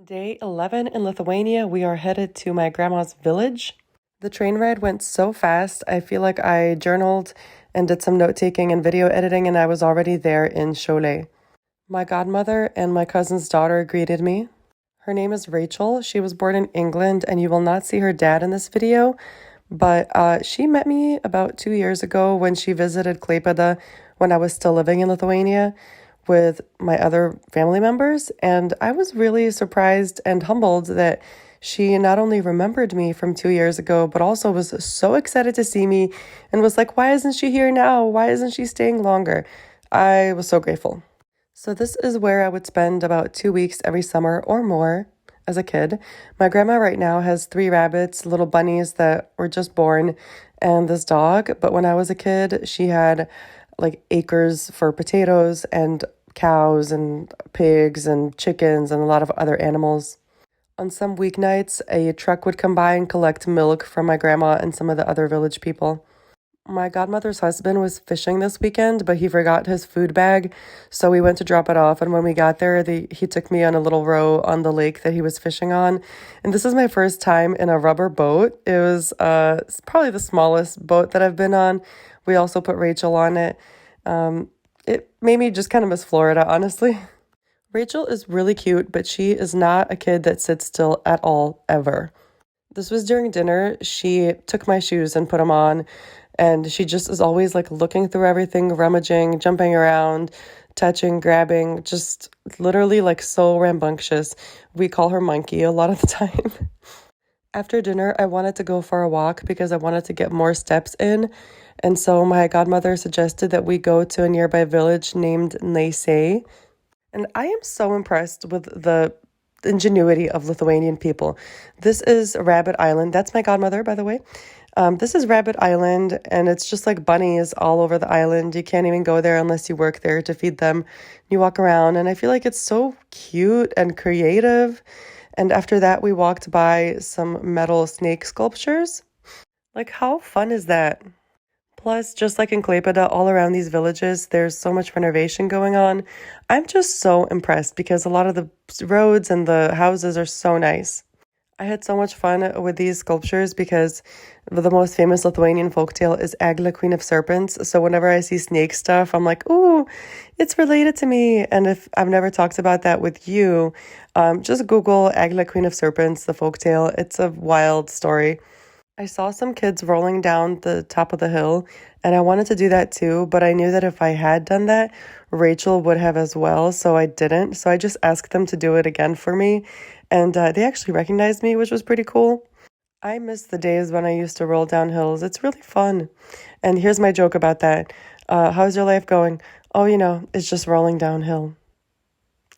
Day 11 in Lithuania, we are headed to my grandma's village. The train ride went so fast, I feel like I journaled and did some note-taking and video editing, and I was already there in Cholet. My godmother and my cousin's daughter greeted me. Her name is Rachel. She was born in England, and you will not see her dad in this video, but she met me about 2 years ago when she visited Klaipėda when I was still living in Lithuania with my other family members, and I was really surprised and humbled that she not only remembered me from 2 years ago, but also was so excited to see me and was like, why isn't she here now? Why isn't she staying longer? I was so grateful. So this is where I would spend about 2 weeks every summer or more as a kid. My grandma right now has 3 rabbits, little bunnies that were just born, and this dog. But when I was a kid, she had like acres for potatoes and cows and pigs and chickens and a lot of other animals. On some weeknights, a truck would come by and collect milk from my grandma and some of the other village people. My godmother's husband was fishing this weekend, but he forgot his food bag, so we went to drop it off. And when we got there, he took me on a little row on the lake that he was fishing on. And this is my first time in a rubber boat. It was probably the smallest boat that I've been on. We also put Rachel on it. It made me just kind of miss Florida, honestly. Rachel is really cute, but she is not a kid that sits still at all, ever. This was during dinner. She took my shoes and put them on. And she just is always like looking through everything, rummaging, jumping around, touching, grabbing, just literally like so rambunctious. We call her Monkey a lot of the time. After dinner, I wanted to go for a walk because I wanted to get more steps in. And so my godmother suggested that we go to a nearby village named Naisei. And I am so impressed with the ingenuity of Lithuanian people. This is Rabbit Island. That's my godmother, by the way. This is Rabbit Island, and it's just like bunnies all over the island. You can't even go there unless you work there to feed them. You walk around, and I feel like it's so cute and creative. And after that, we walked by some metal snake sculptures. Like, how fun is that? Plus, just like in Klaipėda, all around these villages, there's so much renovation going on. I'm just so impressed because a lot of the roads and the houses are so nice. I had so much fun with these sculptures because the most famous Lithuanian folktale is Eglė, Queen of Serpents. So whenever I see snake stuff, I'm like, ooh, it's related to me. And if I've never talked about that with you, just Google Eglė, Queen of Serpents, the folktale. It's a wild story. I saw some kids rolling down the top of the hill, and I wanted to do that too, but I knew that if I had done that, Rachel would have as well, so I didn't. So I just asked them to do it again for me, and they actually recognized me, which was pretty cool. I miss the days when I used to roll down hills. It's really fun. And here's my joke about that. How's your life going? Oh, it's just rolling downhill.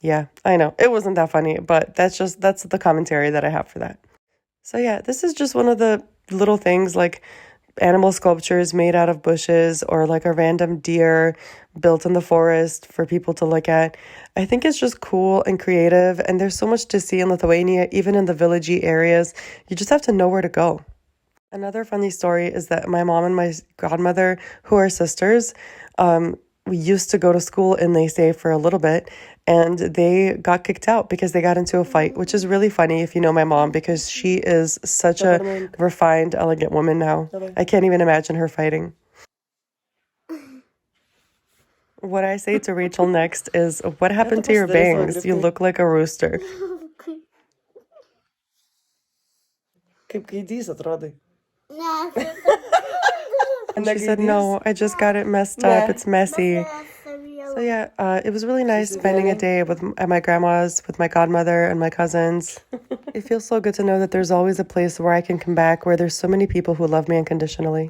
Yeah, I know. It wasn't that funny, but that's the commentary that I have for that. So yeah, this is just one of the little things like animal sculptures made out of bushes or like a random deer built in the forest for people to look at. I think it's just cool and creative, and there's so much to see in Lithuania, even in the villagey areas. You just have to know where to go. Another funny story is that my mom and my godmother, who are sisters, we used to go to school in Naisei for a little bit, and they got kicked out because they got into a fight, which is really funny if you know my mom, because she is such a refined, elegant woman now. I can't even imagine her fighting. What I say to Rachel next is, what happened to your bangs? You look like a rooster. Kaip gaidys atrodai. And she said, no, I just got it messed up. It's messy. So yeah, it was really nice spending a day at my grandma's with my godmother and my cousins. It feels so good to know that there's always a place where I can come back, where there's so many people who love me unconditionally.